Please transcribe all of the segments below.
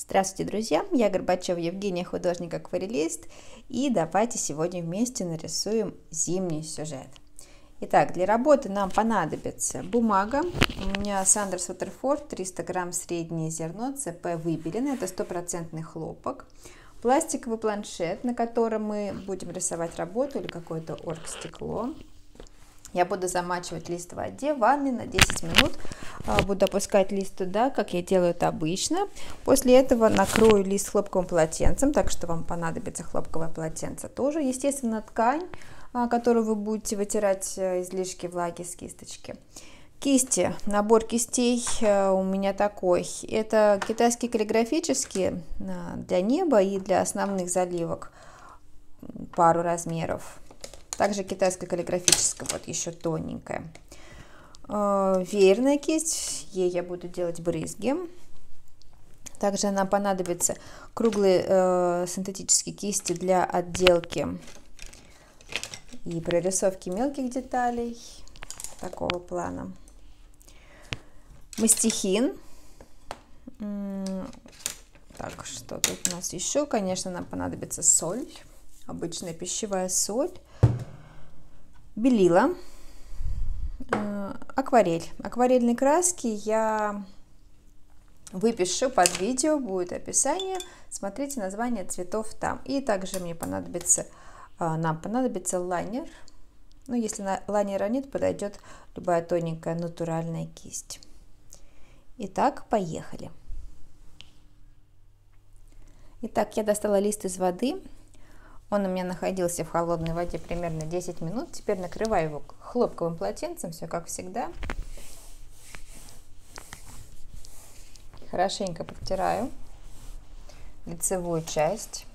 Здравствуйте, друзья! Я Горбачева Евгения, художник-акварелист, и давайте сегодня вместе нарисуем зимний сюжет. Итак, для работы нам понадобится бумага. У меня Sanders Waterford 300 грамм среднее зерно ЦП выбеленное, это 100% хлопок. Пластиковый планшет, на котором мы будем рисовать работу или какое-то оргстекло. Я буду замачивать лист в воде в ванной на 10 минут. Буду опускать лист туда, как я делаю это обычно. После этого накрою лист хлопковым полотенцем, так что вам понадобится хлопковое полотенце тоже. Естественно, ткань, которую вы будете вытирать излишки влаги с кисточки. Кисти. Набор кистей у меня такой. Это китайские каллиграфические для неба и для основных заливок. Пару размеров. Также китайская каллиграфическая, вот еще тоненькая. Веерная кисть, ей я буду делать брызги. Также нам понадобятся круглые синтетические кисти для отделки и прорисовки мелких деталей такого плана. Мастихин. Так, что тут у нас еще? Конечно, нам понадобится соль, обычная пищевая соль. Белила, акварель. Акварельные краски я выпишу под видео, будет описание. Смотрите название цветов там. И также нам понадобится лайнер. Ну, если лайнера нет, подойдет любая тоненькая натуральная кисть. Итак, поехали. Итак, я достала лист из воды. Он у меня находился в холодной воде примерно 10 минут. Теперь накрываю его хлопковым полотенцем, все как всегда. Хорошенько протираю лицевую часть.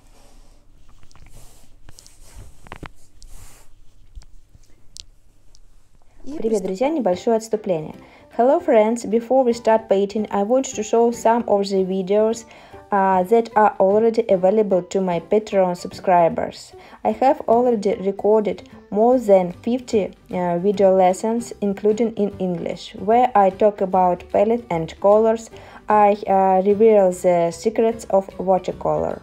Привет, друзья! Небольшое отступление. Hello, friends! Before we start painting, I want to show some of the videos that are already available to my Patreon subscribers. I have already recorded more than 50 video lessons, including in English, where I talk about palette and colors. I reveal the secrets of watercolor.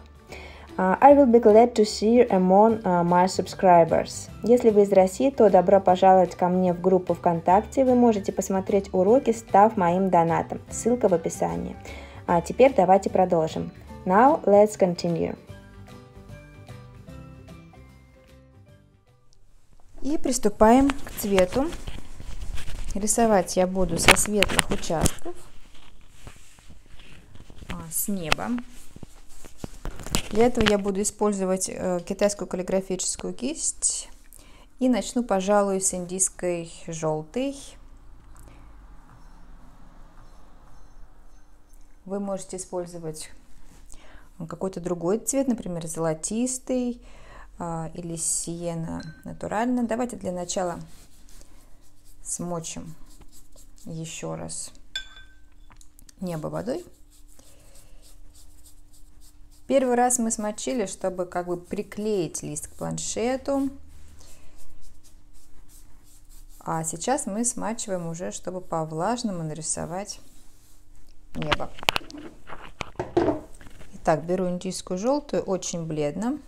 I will be glad to see you among my subscribers. Если вы из России, то добро пожаловать ко мне в группу ВКонтакте. Вы можете посмотреть уроки, став моим донатом. Ссылка в описании. А теперь давайте продолжим. Now let's continue. И приступаем к цвету. Рисовать я буду со светлых участков, с неба. Для этого я буду использовать китайскую каллиграфическую кисть. И начну, пожалуй, с индийской желтой. Вы можете использовать какой-то другой цвет, например, золотистый или сиена натурально. Давайте для начала смочим еще раз небо водой. Первый раз мы смочили, чтобы как бы приклеить лист к планшету. А сейчас мы смачиваем уже, чтобы по-влажному нарисовать небо. Итак, беру индийскую желтую, очень бледно.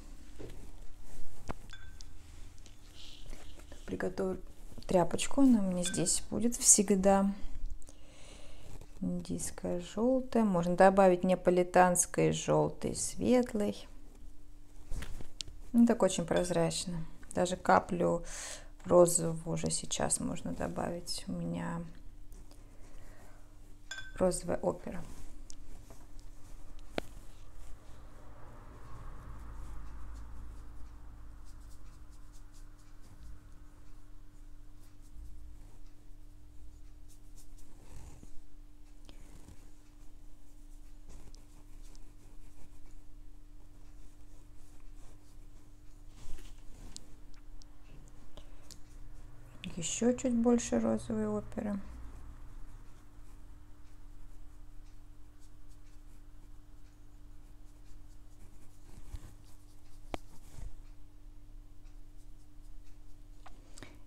Приготовлю тряпочку, она у меня здесь будет всегда. Индийская желтая. Можно добавить неаполитанской желтой, светлой. Ну, так очень прозрачно. Даже каплю розового уже сейчас можно добавить. У меня розовая опера. Еще чуть больше розовой оперы.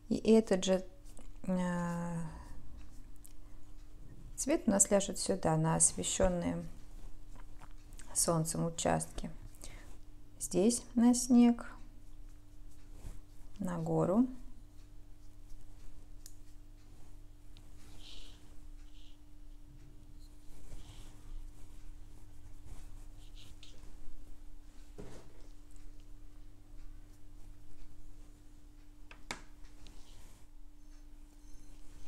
И этот же цвет у нас ляжет сюда, на освещенные солнцем участке. Здесь на снег, на гору.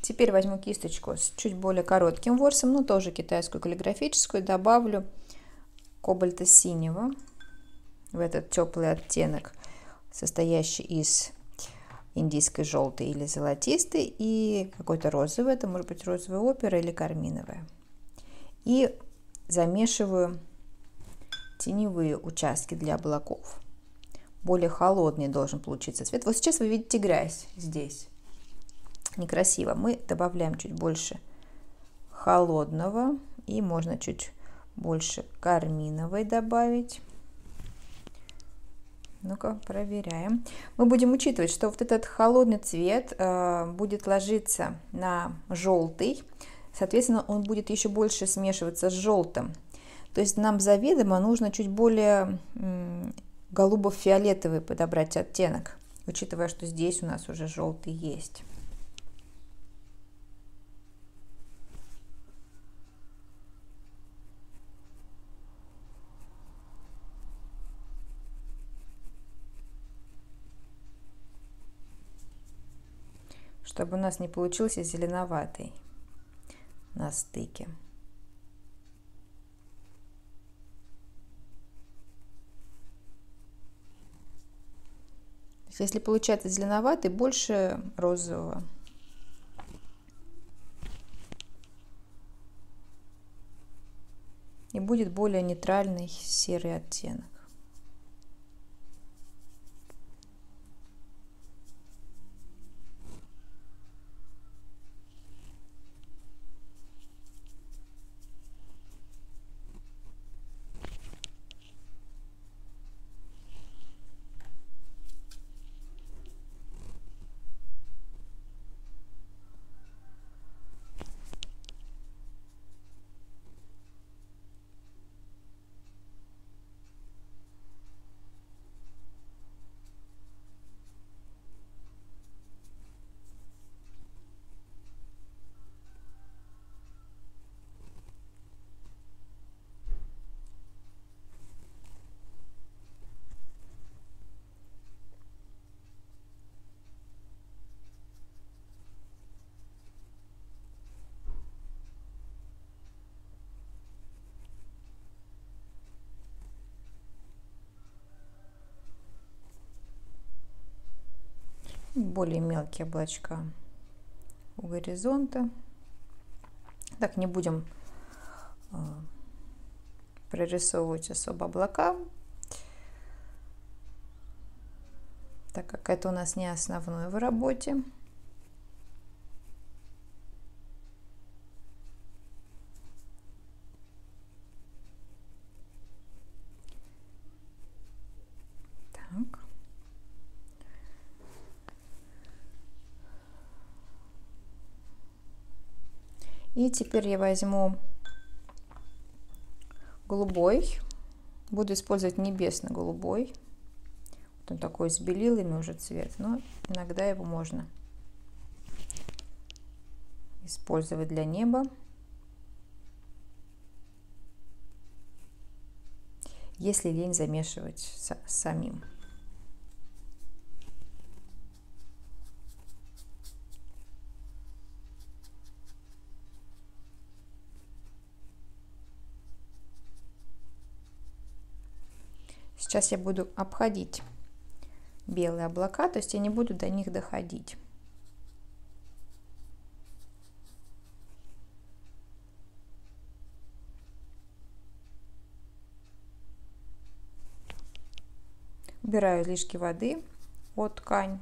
Теперь возьму кисточку с чуть более коротким ворсом, но тоже китайскую каллиграфическую, добавлю кобальто-синего в этот теплый оттенок, состоящий из индийской желтой или золотистой и какой-то розовый, это может быть розовая опера или карминовая. И замешиваю теневые участки для облаков. Более холодный должен получиться цвет. Вот сейчас вы видите грязь здесь. Некрасиво. Мы добавляем чуть больше холодного и можно чуть больше карминовой добавить. Ну-ка, проверяем. Мы будем учитывать, что вот этот холодный цвет будет ложиться на желтый. Соответственно, он будет еще больше смешиваться с желтым. То есть нам заведомо нужно чуть более голубо-фиолетовый подобрать оттенок, учитывая, что здесь у нас уже желтый есть. Чтобы у нас не получился зеленоватый на стыке. Если получается зеленоватый, больше розового. И будет более нейтральный серый оттенок. Более мелкие облачка у горизонта. Так, не будем прорисовывать особо облака, так как это у нас не основное в работе. Так. И теперь я возьму голубой. Буду использовать небесно-голубой. Вот он такой с белилами уже цвет, но иногда его можно использовать для неба. Если лень замешивать самим. Сейчас я буду обходить белые облака, то есть я не буду до них доходить. Убираю излишки воды от ткани.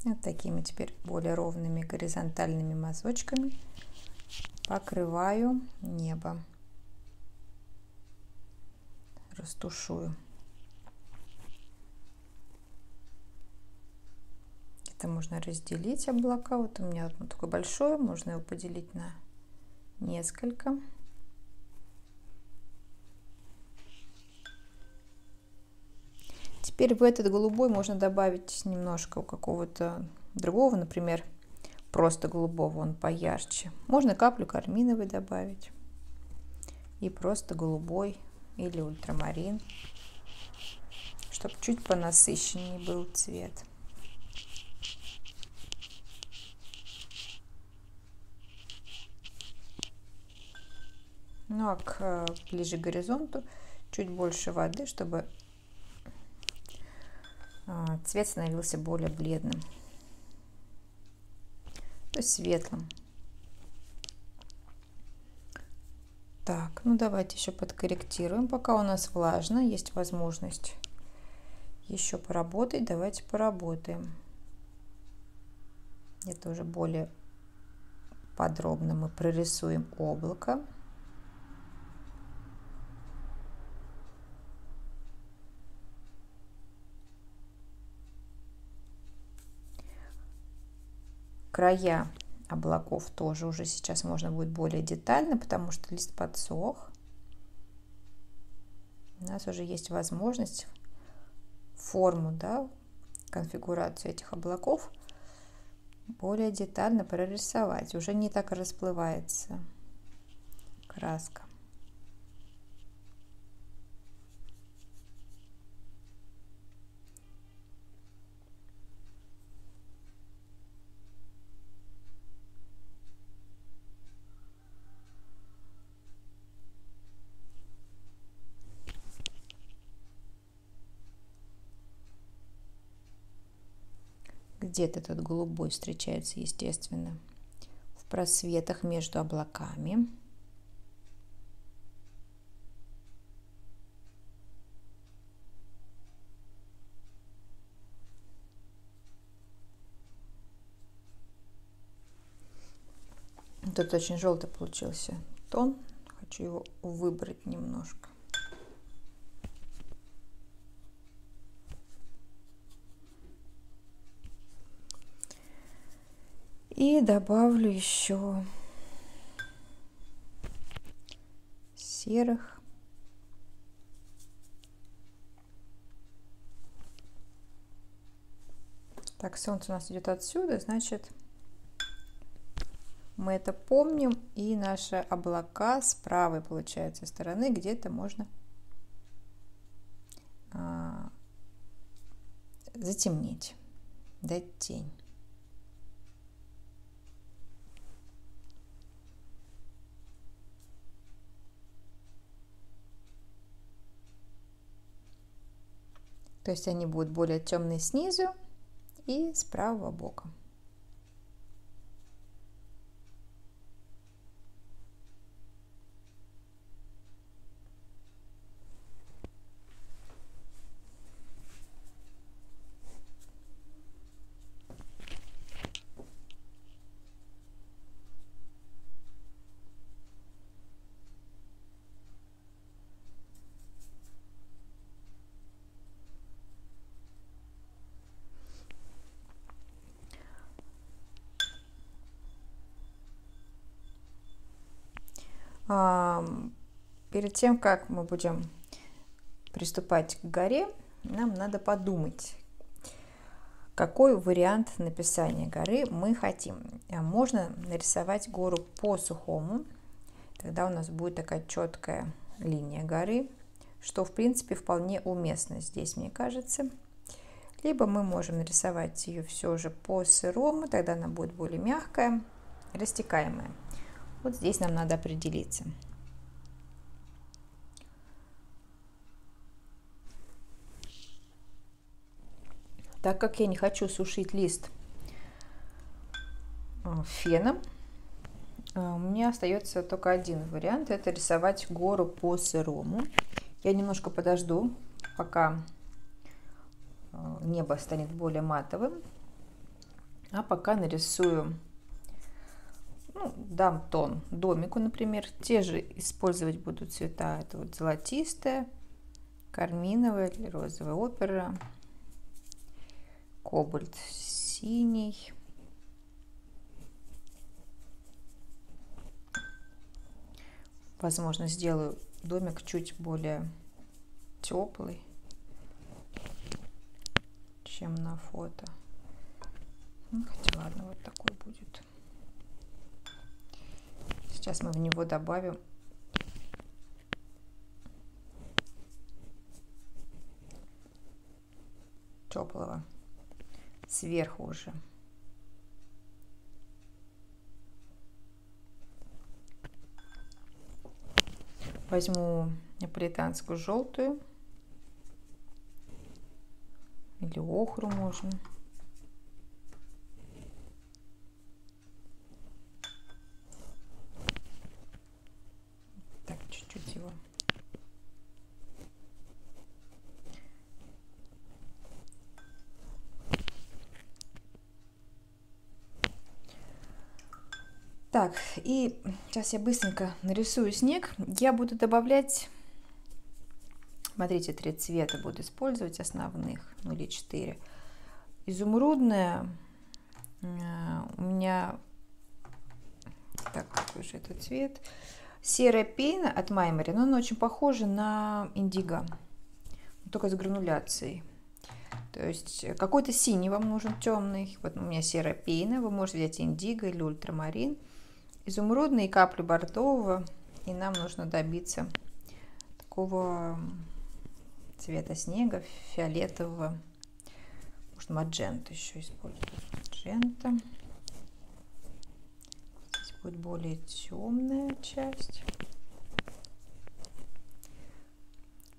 Вот такими теперь более ровными горизонтальными мазочками покрываю небо, растушую. Это можно разделить облака. Вот у меня одно такое большое, можно его поделить на несколько. Теперь в этот голубой можно добавить немножко какого-то другого, например, просто голубого, он поярче. Можно каплю карминовой добавить. И просто голубой или ультрамарин, чтобы чуть понасыщеннее был цвет. Ну а ближе к горизонту чуть больше воды, чтобы цвет становился более бледным, то есть светлым. Так, ну давайте еще подкорректируем. Пока у нас влажно, есть возможность еще поработать. Давайте поработаем. Это уже более подробно мы прорисуем облако. Края облаков тоже уже сейчас можно будет более детально, потому что лист подсох. У нас уже есть возможность форму, да, конфигурацию этих облаков более детально прорисовать. Уже не так расплывается краска. Где-то этот голубой встречается, естественно, в просветах между облаками. Тут очень желтый получился тон. Хочу его выбрать немножко. И добавлю еще серых. Так, солнце у нас идет отсюда, значит, мы это помним. И наши облака с правой, получается, стороны где-то можно затемнить, дать тень. То есть они будут более темные снизу и с правого бока. Перед тем, как мы будем приступать к горе, нам надо подумать, какой вариант написания горы мы хотим. Можно нарисовать гору по-сухому, тогда у нас будет такая четкая линия горы, что в принципе вполне уместно здесь, мне кажется. Либо мы можем нарисовать ее все же по-сырому, тогда она будет более мягкая, растекаемая. Вот здесь нам надо определиться. Так как я не хочу сушить лист феном, у меня остается только один вариант. Это рисовать гору по-сырому. Я немножко подожду, пока небо станет более матовым. А пока нарисую, ну, дам тон домику, например. Те же использовать буду цвета. Это вот золотистая, карминовая или розовая опера, кобальт синий, возможно, сделаю домик чуть более теплый, чем на фото. Ну, хотя ладно, вот такой будет. Сейчас мы в него добавим теплого сверху уже. Возьму неаполитанскую желтую или охру можно. Так, чуть-чуть его. Так, и сейчас я быстренько нарисую снег. Я буду добавлять, смотрите, 3 цвета буду использовать основных, ну или 4. Изумрудная у меня, так, какой же это цвет? Серая пена от Маймори, но она очень похожа на индиго, только с грануляцией. То есть какой-то синий вам нужен, темный. Вот у меня серая пена, вы можете взять индиго или ультрамарин. Изумрудный и каплю бордового. И нам нужно добиться такого цвета снега, фиолетового. Можно мадженту еще использовать. Маджента. Здесь будет более темная часть.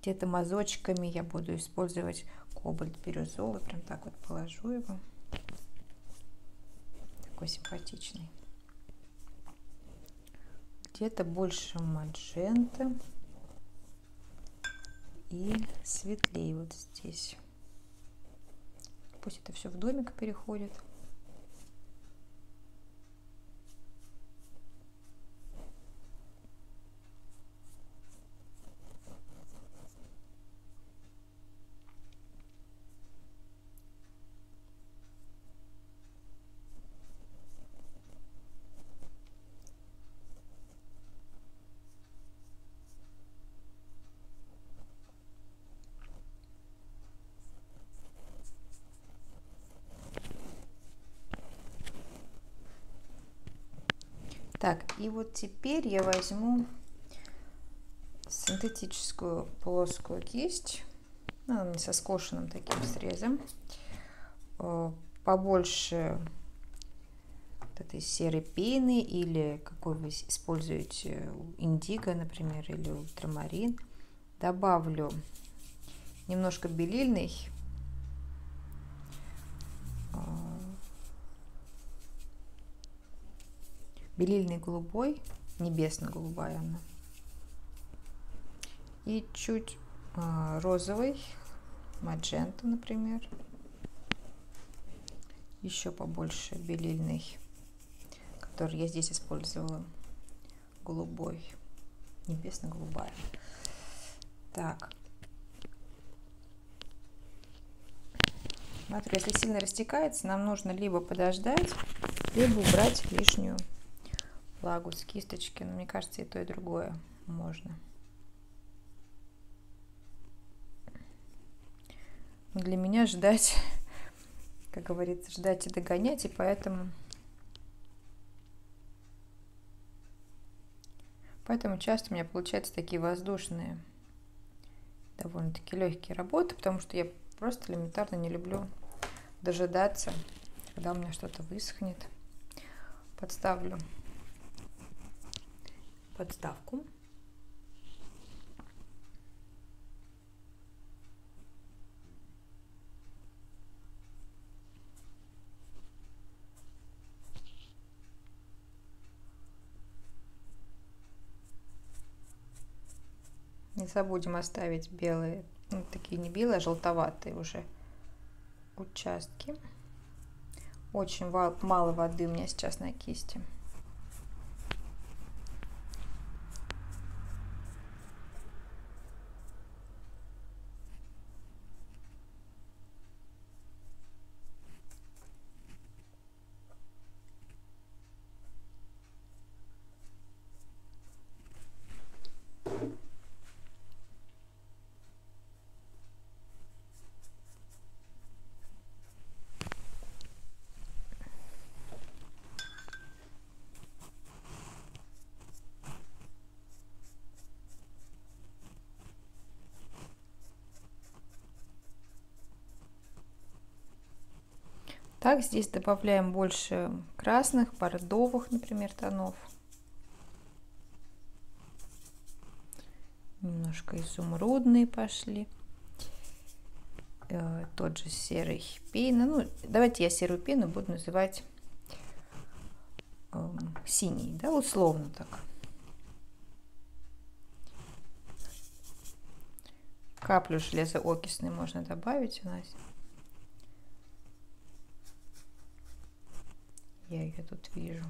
Где-то мазочками я буду использовать кобальт бирюзовый. Прям так вот положу его. Такой симпатичный. Где-то больше маджента. И светлее вот здесь. Пусть это все в домик переходит. Так, и вот теперь я возьму синтетическую плоскую кисть, ну, со скошенным таким срезом, побольше вот этой серой пены или какой вы используете, индиго, например, или ультрамарин. Добавлю немножко белильной, белильный голубой, небесно-голубая она, и чуть розовый, маджента, например, еще побольше белильный, который я здесь использовала, голубой, небесно-голубая. Так, смотрю, если сильно растекается, нам нужно либо подождать, либо убрать лишнюю влагу с кисточки. Но мне кажется, и то, и другое можно. Но для меня ждать, как говорится, ждать и догонять, и поэтому часто у меня получаются такие воздушные, довольно-таки легкие работы, потому что я просто элементарно не люблю дожидаться, когда у меня что-то высохнет. Подставлю подставку. Не забудем оставить белые, ну, такие не белые, а желтоватые уже участки. Очень мало воды у меня сейчас на кисти. Так, здесь добавляем больше красных, бордовых, например, тонов. Немножко изумрудные пошли. Тот же серый пена. Ну, давайте я серую пену буду называть синий, да, условно так. Каплю железоокисной можно добавить у нас. Я ее тут вижу.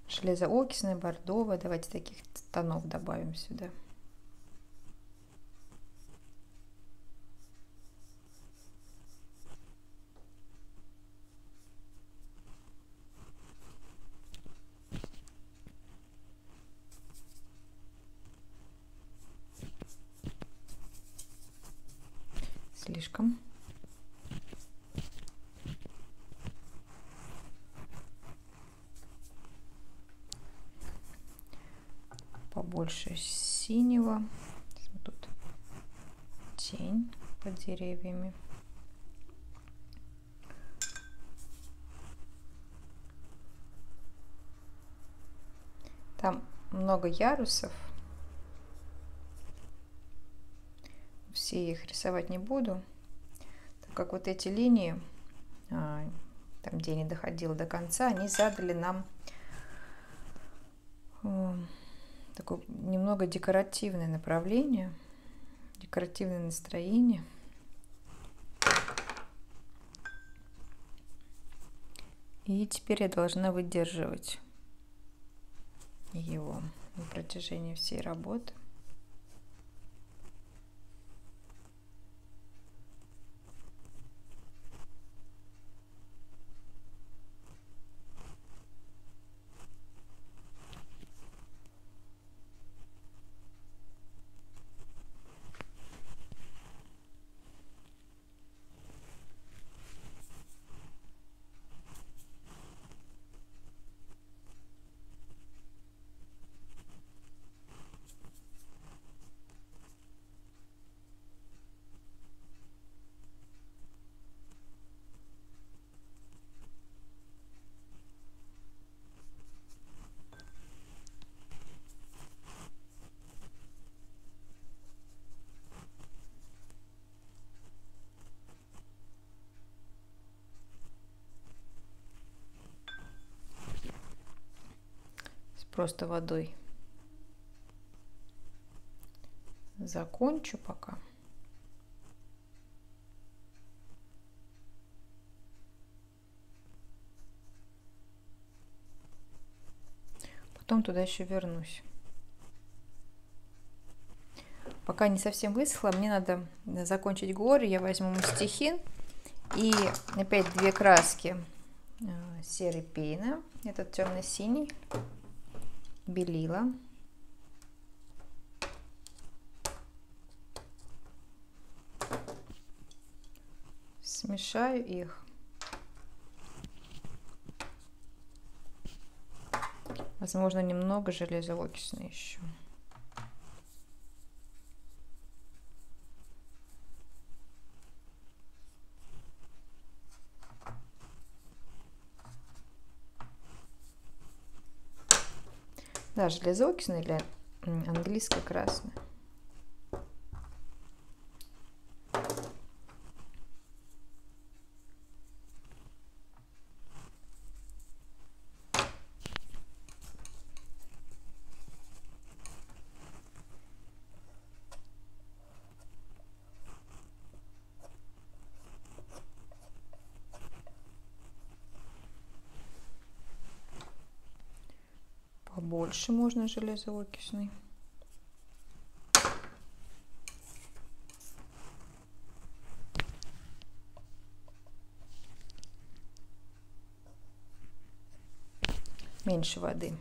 Железоокисная, бордовая. Давайте таких тонов добавим сюда. Слишком. Побольше синего. Тут тень под деревьями. Там много ярусов. Все их рисовать не буду, так как вот эти линии, там где я не доходила до конца, они задали нам такое немного декоративное направление, декоративное настроение. И теперь я должна выдерживать его на протяжении всей работы. Просто водой закончу пока. Потом туда еще вернусь. Пока не совсем высохло, мне надо закончить горы. Я возьму мастихин и опять две краски. Серый пена, этот темно-синий, белила. Смешаю их. Возможно, немного железоокисной еще. Да, железоокисная или английская красная. побольше можно железоокисный. Меньше воды.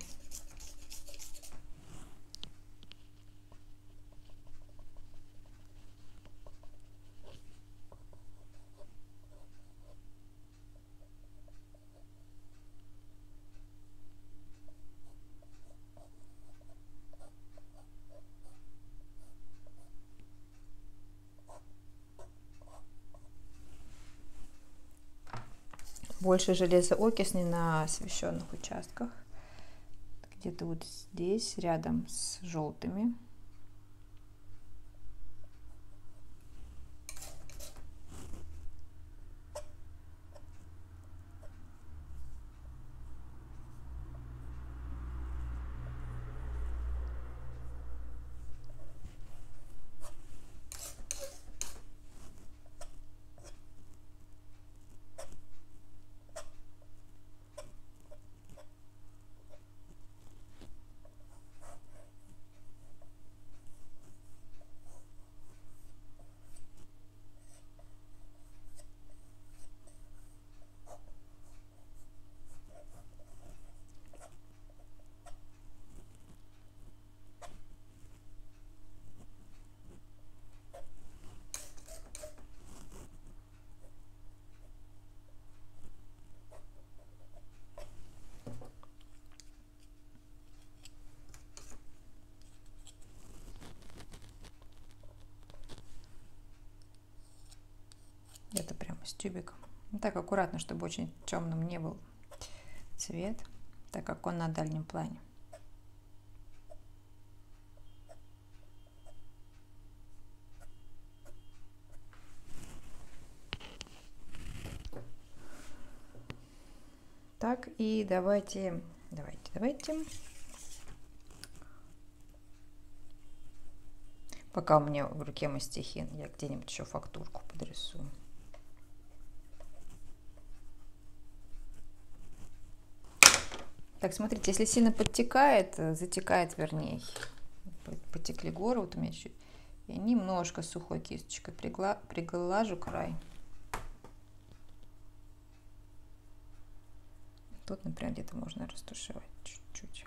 Больше железоокисный на освещенных участках. Где-то вот здесь, рядом с желтыми. Где-то прямо с тюбиком. Так аккуратно, чтобы очень темным не был цвет, так как он на дальнем плане. Так, и давайте. Пока у меня в руке мастихин, я где-нибудь еще фактурку подрисую. Так, смотрите, если сильно подтекает, затекает, вернее, потекли горы, вот у меня чуть, я немножко сухой кисточкой приглажу край. Тут, например, где-то можно растушевать чуть-чуть.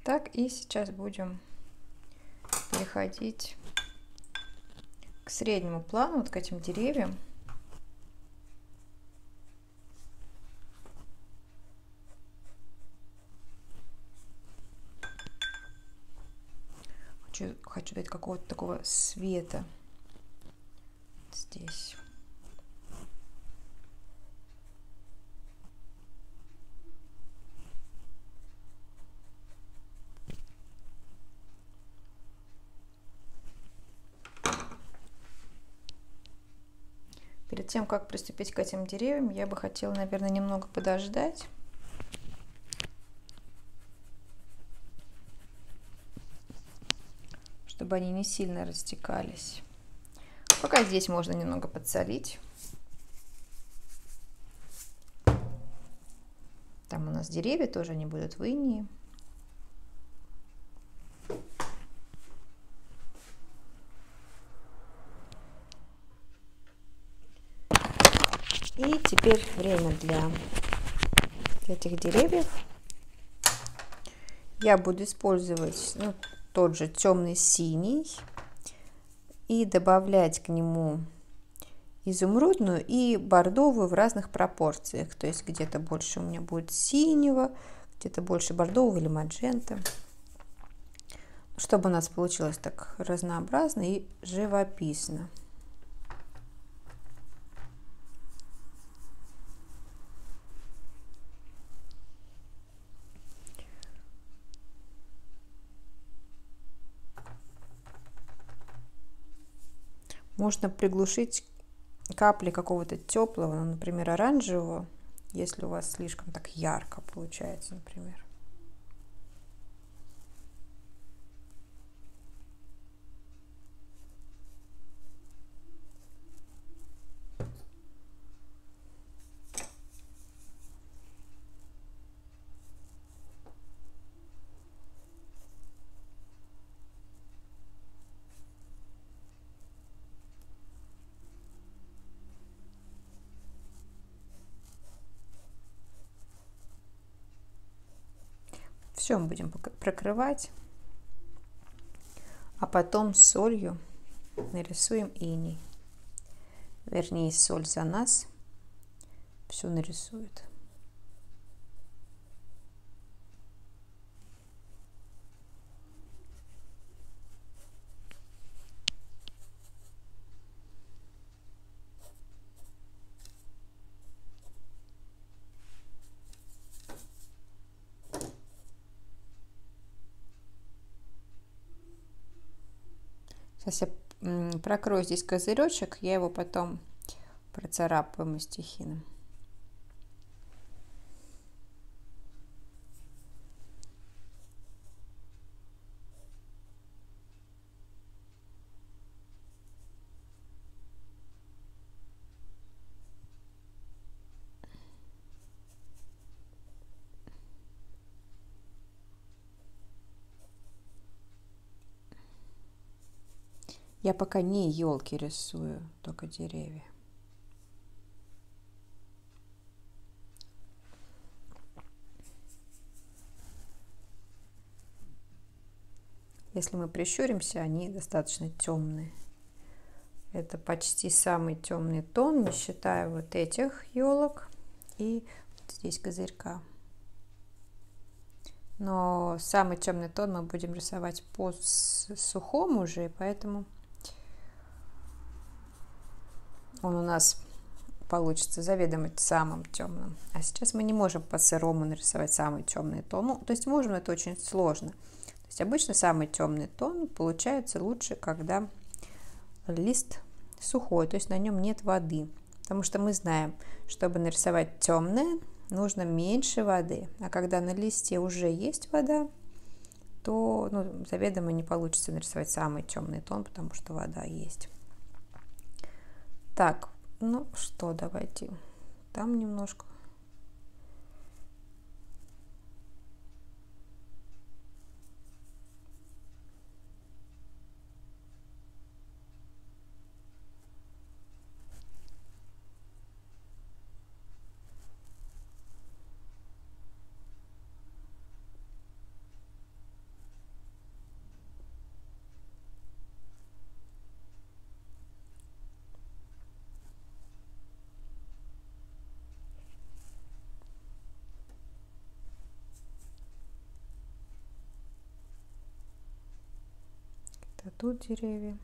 Так, и сейчас будем переходить к среднему плану, вот к этим деревьям. Хочу дать какого-то такого света здесь. Перед тем, как приступить к этим деревьям, я бы хотела, наверное, немного подождать. Чтобы они не сильно растекались. Пока здесь можно немного подсолить. Там у нас деревья тоже, они будут в инии. И теперь время для этих деревьев. Я буду использовать тот же темный синий и добавлять к нему изумрудную и бордовую в разных пропорциях. То есть где-то больше у меня будет синего, где-то больше бордового или маджента. Чтобы у нас получилось так разнообразно и живописно. Можно приглушить капли какого-то теплого, ну, например, оранжевого, если у вас слишком так ярко получается, например. Все мы будем прокрывать, а потом с солью нарисуем иней. Вернее, соль за нас все нарисует. Сейчас я прокрою здесь козыречек, я его потом процарапаю мастихином. Я пока не елки рисую, только деревья. Если мы прищуримся, они достаточно темные. Это почти самый темный тон, не считая вот этих елок и вот здесь козырька. Но самый темный тон мы будем рисовать по сухому уже, и поэтому он у нас получится заведомо самым темным. А сейчас мы не можем по сырому нарисовать самый темный тон. Ну, то есть можем, но это очень сложно. То есть обычно самый темный тон получается лучше, когда лист сухой, то есть на нем нет воды. Потому что мы знаем, чтобы нарисовать темное, нужно меньше воды. А когда на листе уже есть вода, то заведомо не получится нарисовать самый темный тон, потому что вода есть. Так, ну что, давайте там немножко. А тут деревья.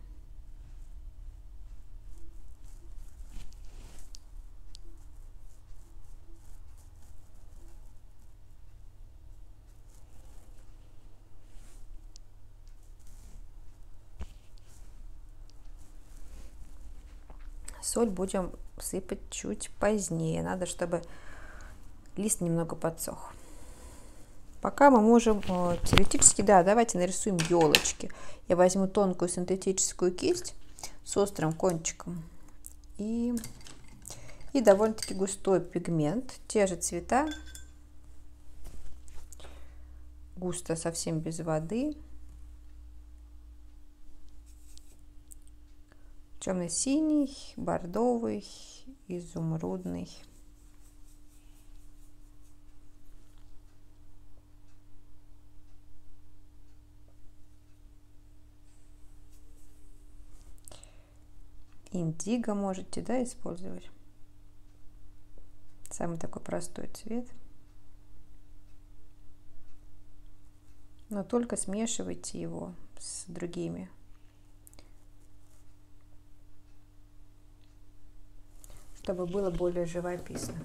Соль будем сыпать чуть позднее. Надо, чтобы лист немного подсох. Пока мы можем теоретически, да, давайте нарисуем елочки. Я возьму тонкую синтетическую кисть с острым кончиком и довольно-таки густой пигмент. Те же цвета, густо, совсем без воды. Темно-синий, бордовый, изумрудный. Индиго можете, да, использовать. Самый такой простой цвет. Но только смешивайте его с другими. Чтобы было более живописно.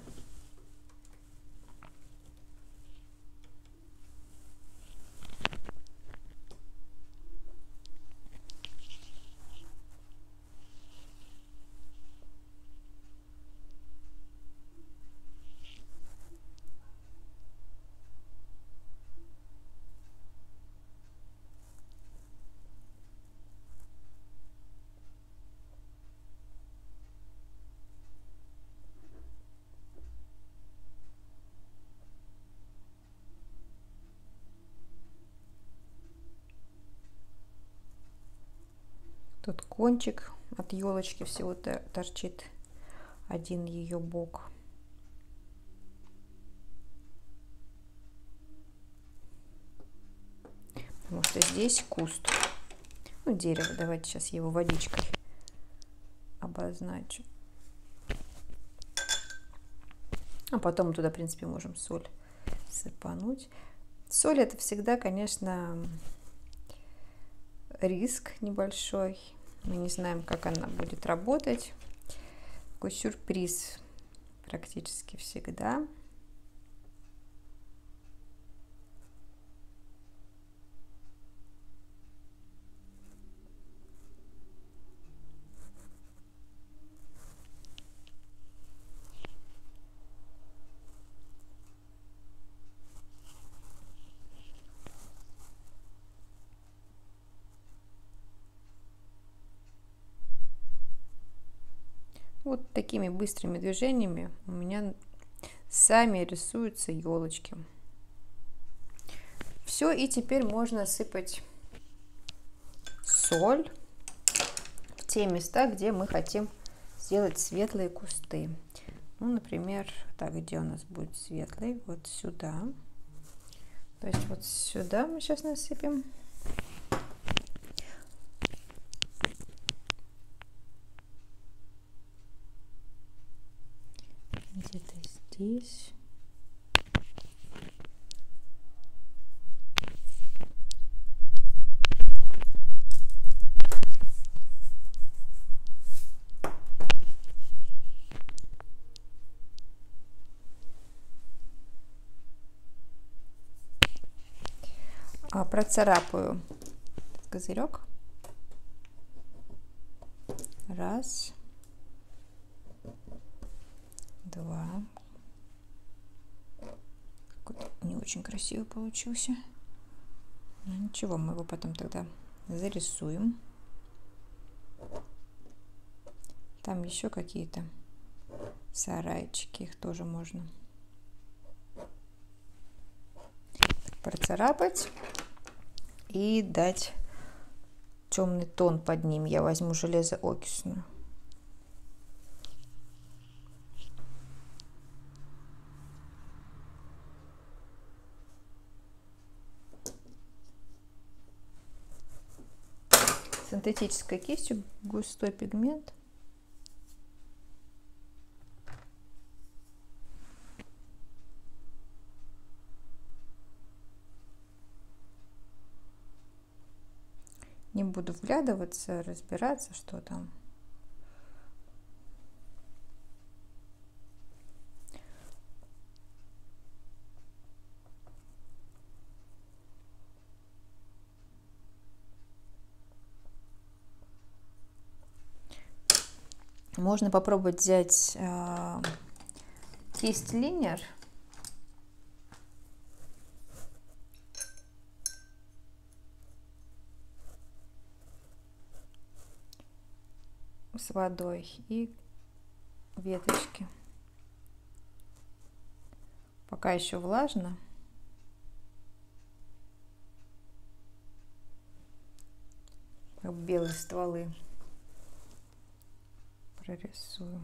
Тут кончик от елочки всего торчит один ее бок. Потому что здесь куст. Ну, дерево. Давайте сейчас его водичкой обозначу. А потом мы туда, в принципе, можем соль сыпануть. Соль — это всегда, конечно, риск небольшой. Мы не знаем, как она будет работать. Такой сюрприз практически всегда. Вот такими быстрыми движениями у меня сами рисуются елочки. Все, и теперь можно сыпать соль в те места, где мы хотим сделать светлые кусты. Ну, например, так, где у нас будет светлый? Вот сюда. То есть вот сюда мы сейчас насыпем. Где-то здесь. Процарапаю козырек. Раз. Два. Какой-то не очень красивый получился. Ну, ничего, мы его потом тогда зарисуем. Там еще какие-то сарайчики, их тоже можно процарапать и дать темный тон под ним. Я возьму железоокисную. Синтетической кистью густой пигмент. Не буду вглядываться, разбираться, что там. Можно попробовать взять кисть линер. С водой и веточки. Пока еще влажно. Как белые стволы прорисую.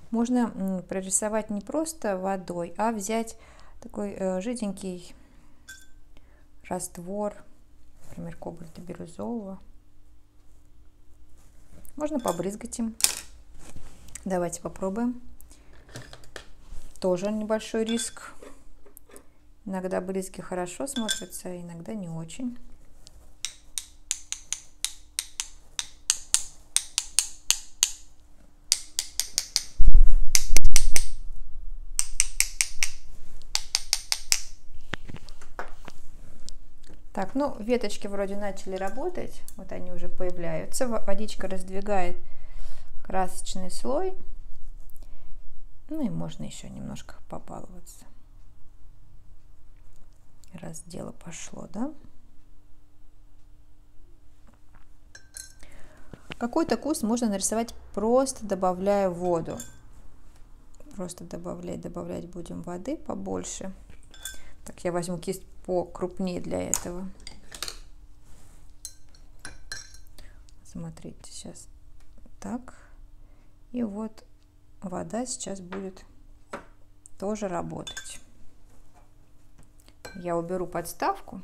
Можно прорисовать не просто водой, а взять такой жиденький раствор, например, кобальто-бирюзового. Можно побрызгать им. Давайте попробуем. Тоже небольшой риск. Иногда брызги хорошо смотрятся, иногда не очень. Так, ну, веточки вроде начали работать. Вот они уже появляются. Водичка раздвигает красочный слой. Ну и можно еще немножко побаловаться. Раз дело пошло, да? Какой-то куст можно нарисовать, просто добавляя воду. Просто добавлять будем воды побольше. Так, я возьму кисть покрупнее для этого. Смотрите, сейчас так. И вот вода сейчас будет тоже работать. Я уберу подставку.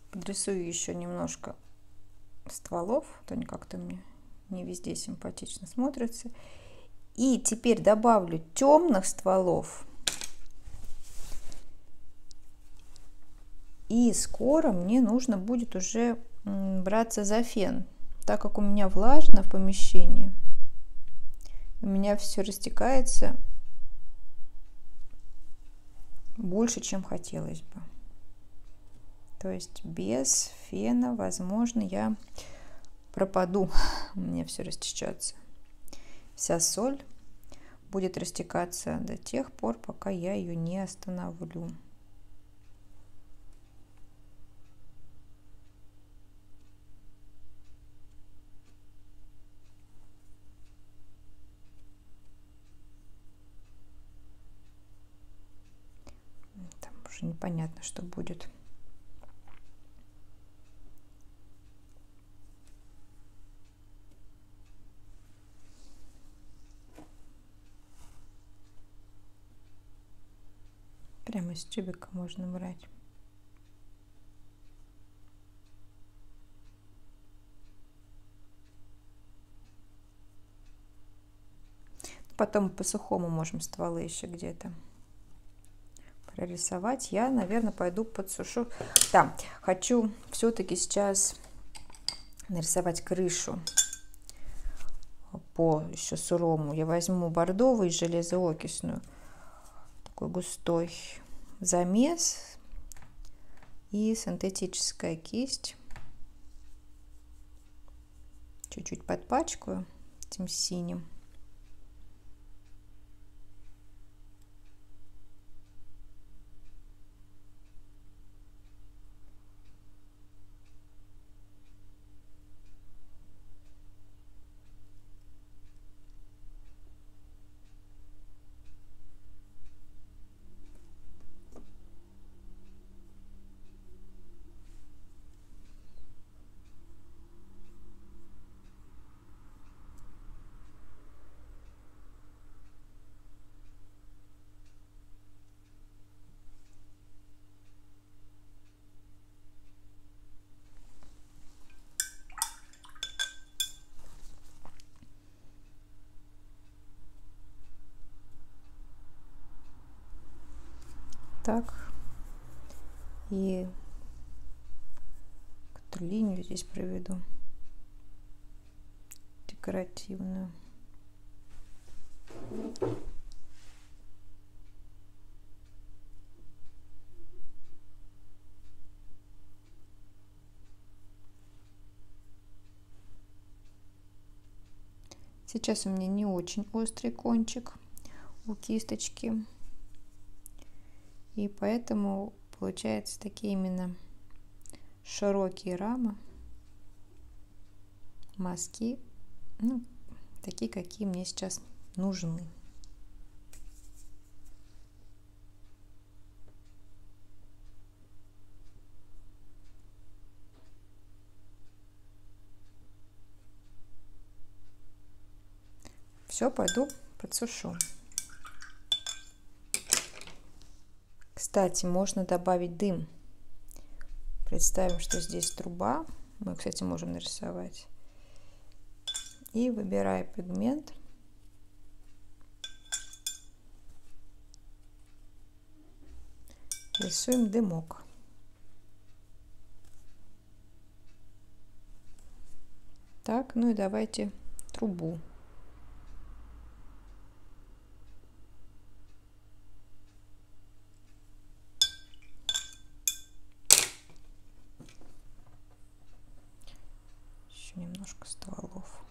Подрисую еще немножко стволов, то они как-то мне не везде симпатично смотрятся. И теперь добавлю темных стволов. И скоро мне нужно будет уже браться за фен, так как у меня влажно в помещении. У меня все растекается больше, чем хотелось бы. То есть без фена, возможно, я пропаду. У меня все растечется. Вся соль будет растекаться до тех пор, пока я ее не остановлю. Там уже непонятно, что будет. Прямо из тюбика можно брать. Потом по сухому можем стволы еще где-то прорисовать. Я, наверное, пойду подсушу. Да, хочу все-таки сейчас нарисовать крышу по еще сырому. Я возьму бордовый железоокисную, такой густой замес и синтетическая кисть. Чуть-чуть подпачкаю этим синим. Так, и эту линию здесь проведу декоративную. Сейчас у меня не очень острый кончик у кисточки. И поэтому получаются такие именно широкие рамы, мазки, ну, такие, какие мне сейчас нужны. Все, пойду подсушу. Кстати, можно добавить дым. Представим, что здесь труба. Мы, кстати, можем нарисовать. И выбирая пигмент. Рисуем дымок. Так, ну и давайте трубу. Еще немножко стволов.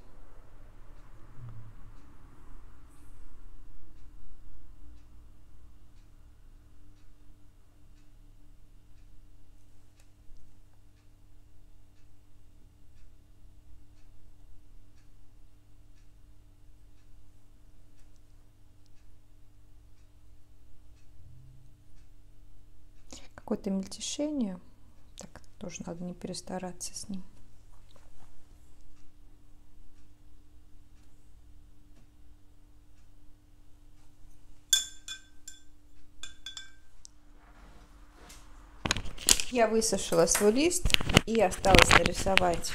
Какое-то мельтешение. Так, тоже надо не перестараться с ним. Я высушила свой лист и осталось нарисовать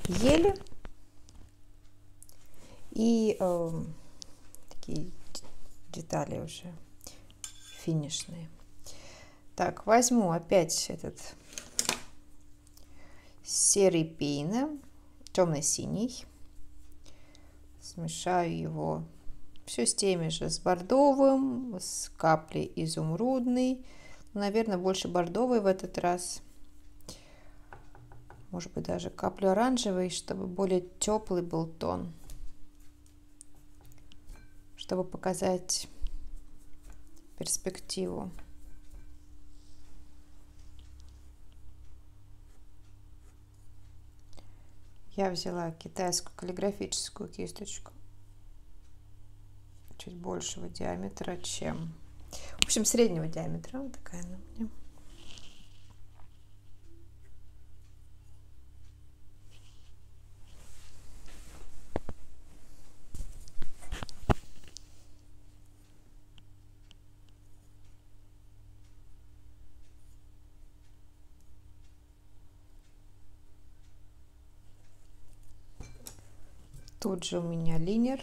ели и такие детали уже финишные. Так, возьму опять этот серый пейна, темно-синий, смешаю его все с теми же, с бордовым, с каплей изумрудный. Наверное, больше бордовый в этот раз. Может быть, даже каплю оранжевый, чтобы более теплый был тон. Чтобы показать перспективу. Я взяла китайскую каллиграфическую кисточку. Чуть большего диаметра, чем... В общем, среднего диаметра. Вот такая она у меня. Тут же у меня линер.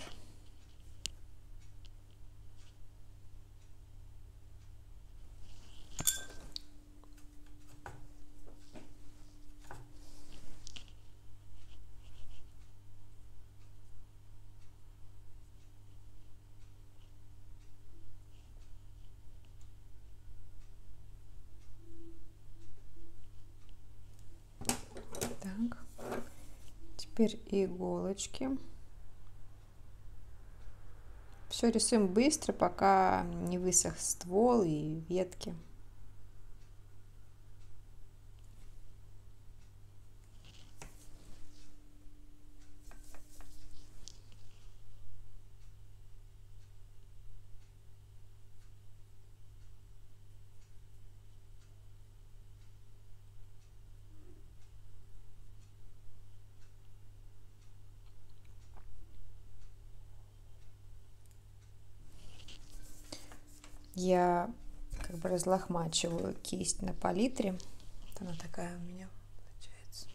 Так. Теперь иголочки. Все рисуем быстро, пока не высох ствол и ветки. Я как бы разлохмачиваю кисть на палитре. Вот она такая у меня получается.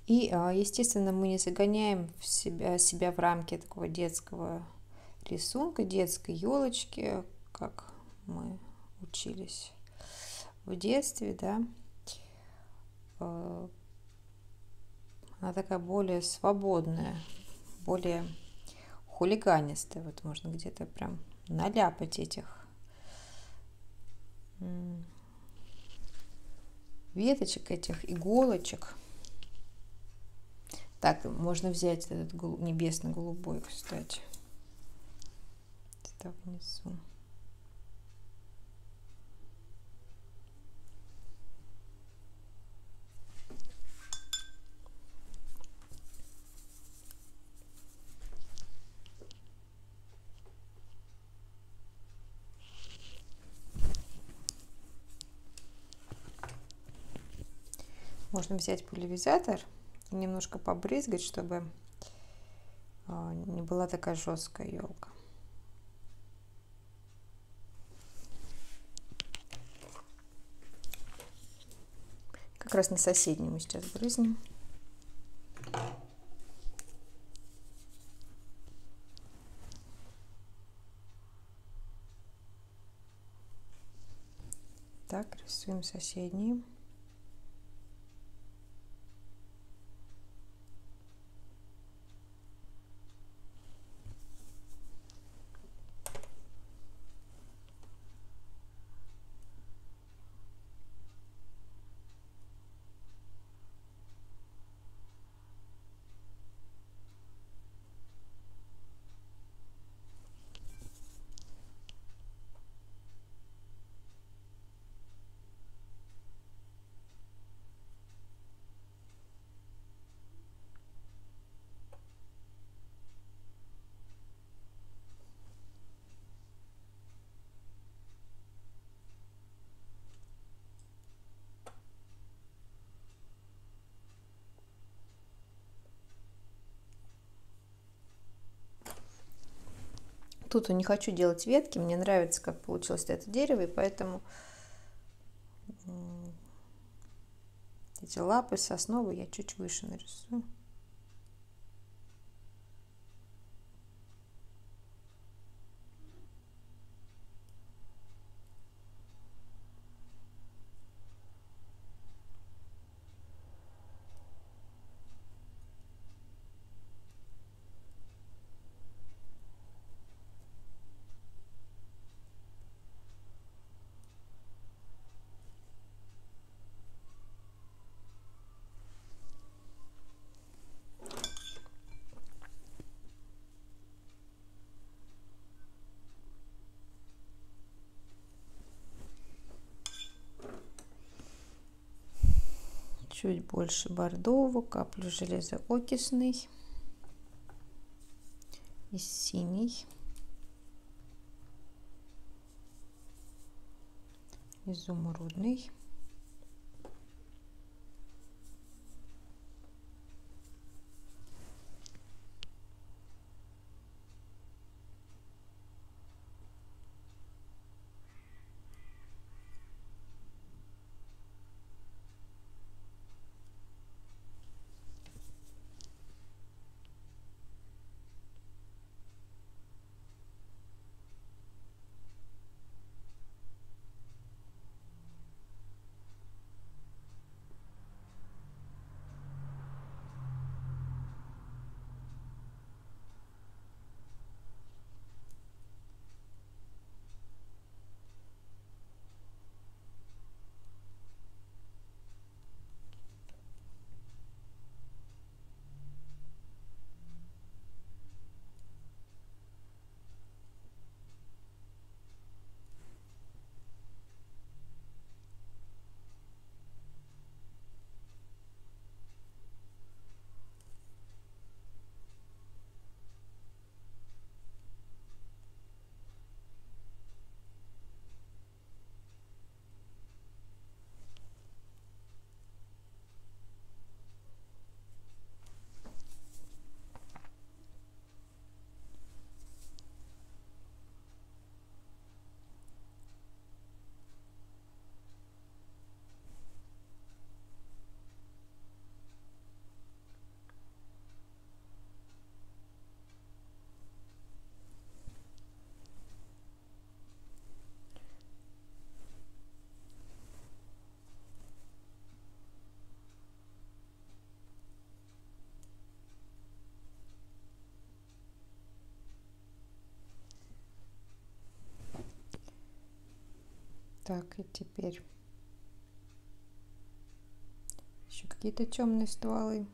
И, естественно, мы не загоняем себя в рамки такого детского рисунка, детской елочки, как мы учились в детстве, да. Она такая более свободная, более хулиганистая. Вот можно где-то прям наляпать этих веточек, этих иголочек. Так, можно взять этот небесно-голубой, кстати. Это внизу. Можно взять пульверизатор и немножко побрызгать, чтобы не была такая жесткая елка. Как раз на соседнюю мы сейчас брызнем. Так, рисуем соседние. Тут не хочу делать ветки, мне нравится, как получилось это дерево, и поэтому эти лапы сосновые я чуть выше нарисую. Чуть больше бордового, каплю железоокисный и синий, изумрудный. Так, и теперь еще какие-то темные стволы.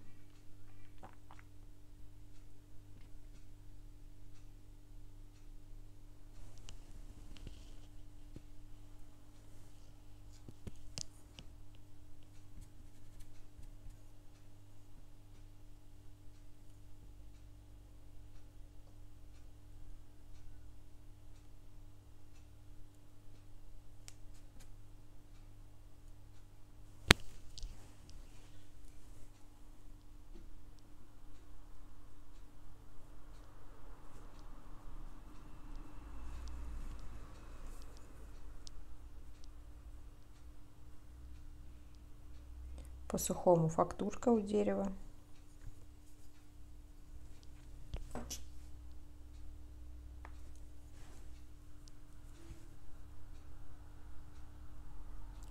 по-сухому фактурка у дерева.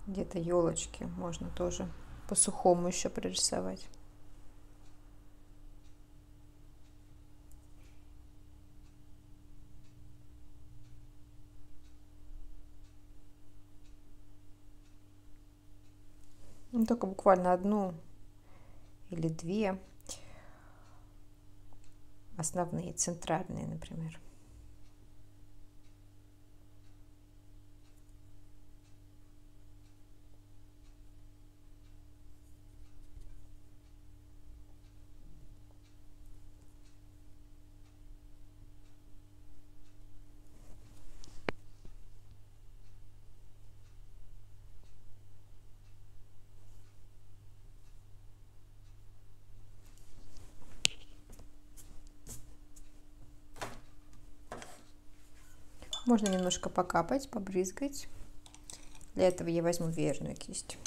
Где-то елочки можно тоже по-сухому еще прорисовать. Ну, только буквально одну или две основные, центральные, например. Можно немножко покапать, побрызгать. Для этого я возьму веерную кисть.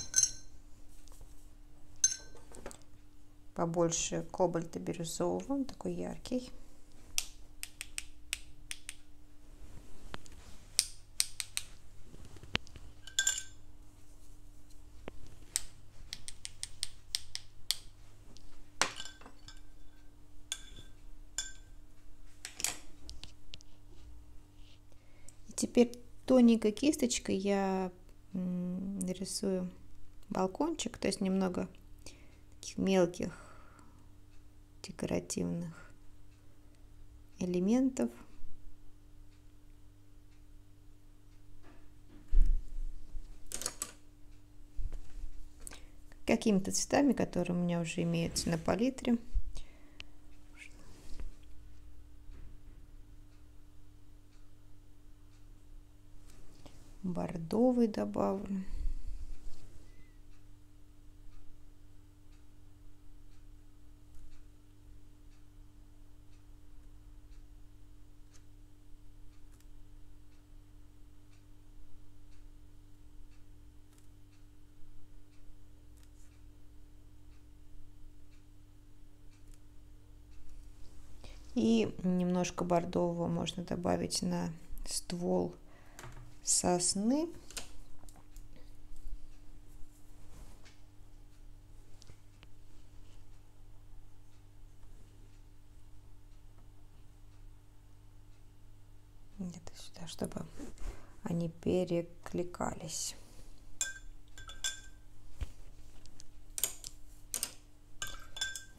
Побольше кобальто-бирюзового, он такой яркий. Теперь тоненькой кисточкой я нарисую балкончик, то есть немного таких мелких декоративных элементов. Какими-то цветами, которые у меня уже имеются на палитре. Бордовый добавлю. И немножко бордового можно добавить на ствол сосны. Где-то сюда, чтобы они перекликались.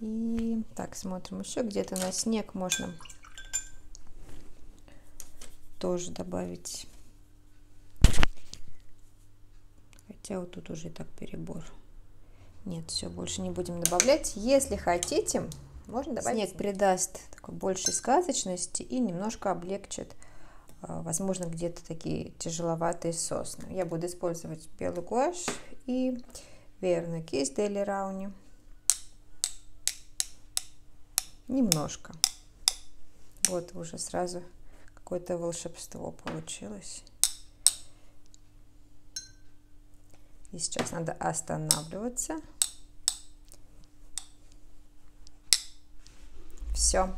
И так, смотрим еще где-то на снег можно тоже добавить. Хотя вот тут уже и так перебор. Нет, все, больше не будем добавлять. Если хотите, можно добавить. Снег придаст такой большей сказочности и немножко облегчит, возможно, где-то такие тяжеловатые сосны. Я буду использовать белый гуашь и веерную кисть Daler Rowney. Немножко. Вот уже сразу какое-то волшебство получилось. И сейчас надо останавливаться. Все.